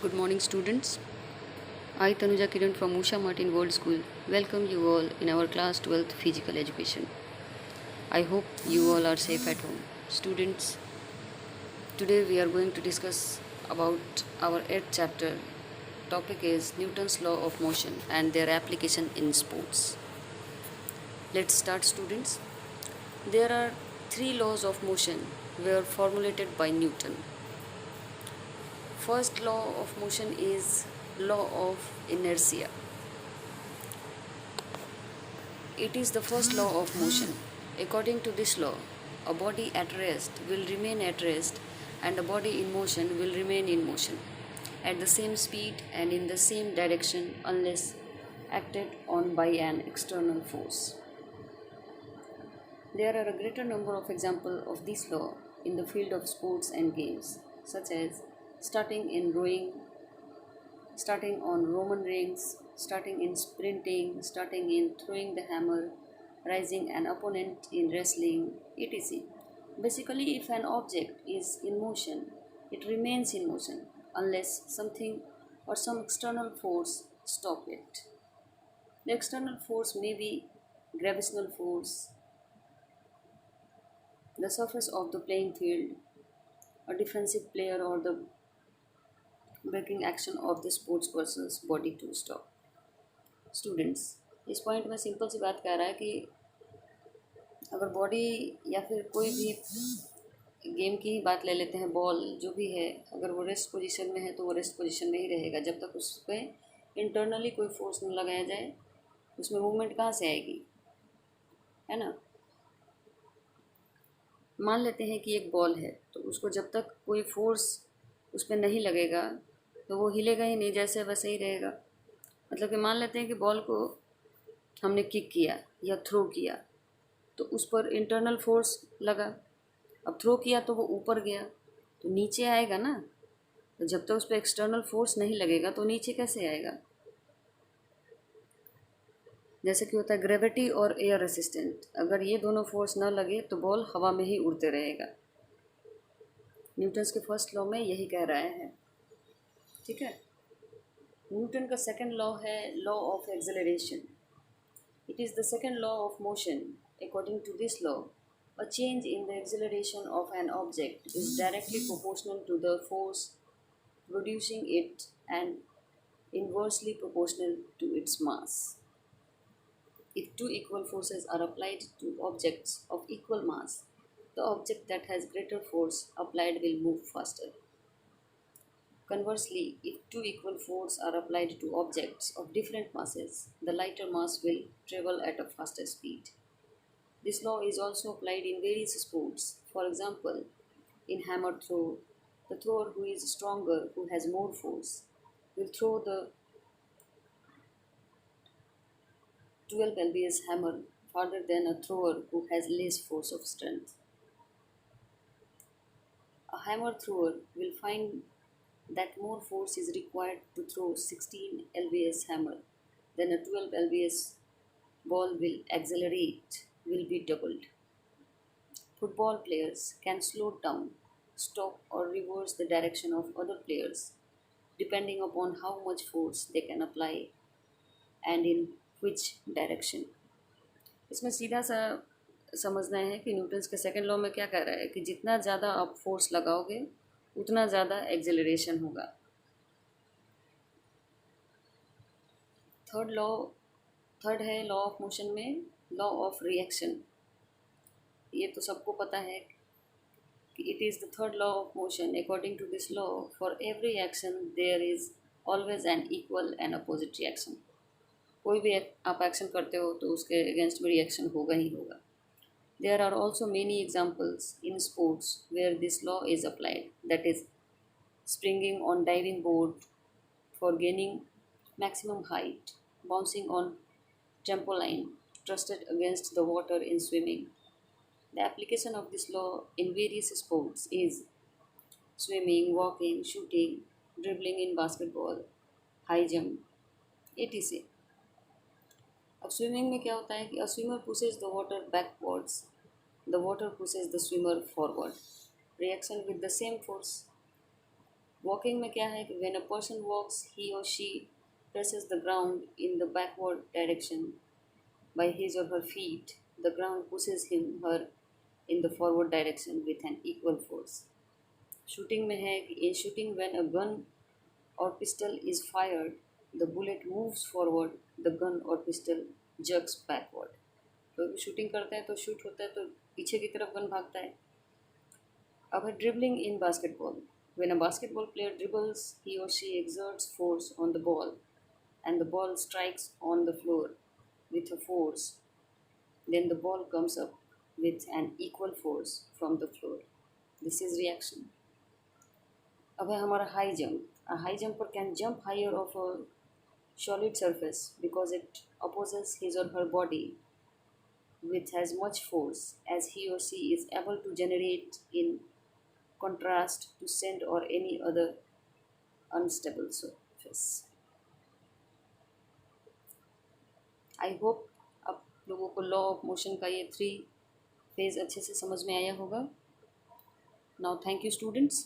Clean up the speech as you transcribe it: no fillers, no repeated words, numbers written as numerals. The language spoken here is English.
Good morning, students. I, Tanuja Kiran from Usha Martin World School, welcome you all in our class 12th physical education. I hope you all are safe at home. Students, today we are going to discuss about our 8th chapter. Topic is Newton's law of motion and their application in sports. Let's start, students. There are 3 laws of motion were formulated by Newton. First law of motion is law of inertia. It is the first law of motion. According to this law, a body at rest will remain at rest and a body in motion will remain in motion at the same speed and in the same direction unless acted on by an external force. There are a greater number of examples of this law in the field of sports and games, such as starting in rowing, starting on Roman rings, starting in sprinting, starting in throwing the hammer, rising an opponent in wrestling, etc. Basically, if an object is in motion, it remains in motion unless something or some external force stop it. The external force may be gravitational force, the surface of the playing field, a defensive player, or the braking action of the sports person's body to stop. Students, इस point में simple सी बात कह रहा है कि अगर body या फिर कोई भी गेम की ही बात ले लेते हैं, बॉल जो भी है, अगर वो रेस्ट पोजीशन में है तो वो रेस्ट पोजीशन में ही रहेगा जब तक उस पर इंटरनली कोई फोर्स न लगाया जाए। उसमें मूवमेंट कहाँ से आएगी, है ना। मान लेते हैं कि एक बॉल है तो उसको जब तक कोई फोर्स उस पर नहीं लगेगा तो वो हिलेगा ही नहीं, जैसे वैसे ही रहेगा। मतलब कि मान लेते हैं कि बॉल को हमने किक किया या थ्रो किया तो उस पर इंटरनल फोर्स लगा। अब थ्रो किया तो वो ऊपर गया तो नीचे आएगा ना, तो जब तक उस पर एक्सटर्नल फोर्स नहीं लगेगा तो नीचे कैसे आएगा। जैसे कि होता है ग्रेविटी और एयर रेसिस्टेंट, अगर ये दोनों फोर्स ना लगे तो बॉल हवा में ही उड़ते रहेगा। न्यूटन्स के फर्स्ट लॉ में यही कह रहा है, ठीक है। न्यूटन का सेकंड लॉ है law of acceleration. It is the second law of motion. According to this law, a change in the acceleration of an object is directly proportional to the force producing it and inversely proportional to its mass. If two equal forces are applied to objects of equal mass, the object that has greater force applied will move faster. Conversely, if two equal forces are applied to objects of different masses, the lighter mass will travel at a faster speed. This law is also applied in various sports. For example, in hammer throw, the thrower who is stronger, who has more force, will throw the 12 lbs hammer farther than a thrower who has less force of strength. A hammer thrower will find that more force is required to throw 16 lbs hammer than a 12 lbs ball will accelerate will be doubled. Football players can slow down, stop, or reverse the direction of other players depending upon how much force they can apply and in which direction. इसमें सीधा सा समझना है कि Newton's के second law में क्या कह रहा है कि जितना ज़्यादा आप फोर्स लगाओगे उतना ज़्यादा एक्सेलरेशन होगा। थर्ड है लॉ ऑफ मोशन में लॉ ऑफ रिएक्शन। ये तो सबको पता है कि it is the third law of motion. According to this law, for every action there is always an equal and opposite reaction. कोई भी आप एक्शन करते हो तो उसके अगेंस्ट में रिएक्शन होगा ही होगा। There are also many examples in sports where this law is applied, that is springing on diving board for gaining maximum height, bouncing on trampoline thrusted against the water in swimming. The application of this law in various sports is swimming, walking, shooting, dribbling in basketball, high jump, etc. अब swimming में क्या होता है कि a swimmer pushes the water backwards, the water pushes the swimmer forward. Reaction with the same force. Walking में क्या है कि व्हेन अ पर्सन वॉक्स ही और she presses the ground in the backward direction by his or her feet, the ground pushes him her in the forward direction with an equal force. Shooting में है कि in shooting when a gun or pistol is fired, the bullet moves forward, the gun or pistol jerks backward. तो shooting करते हैं तो shoot होता है तो पीछे की तरफ गन भागता है. अब है dribbling in basketball. When a basketball player dribbles, he or she exerts force on the ball and the ball strikes on the floor with a force. Then the ball comes up with an equal force from the floor. This is reaction. अब है हमारा high jump. A high jumper can jump higher of a solid surface because it opposes his or her body with as much force as he or she is able to generate in contrast to sand or any other unstable surface. I hope आप लोगों को law of motion का ये 3 phase अच्छे से समझ में आया होगा. Now thank you students.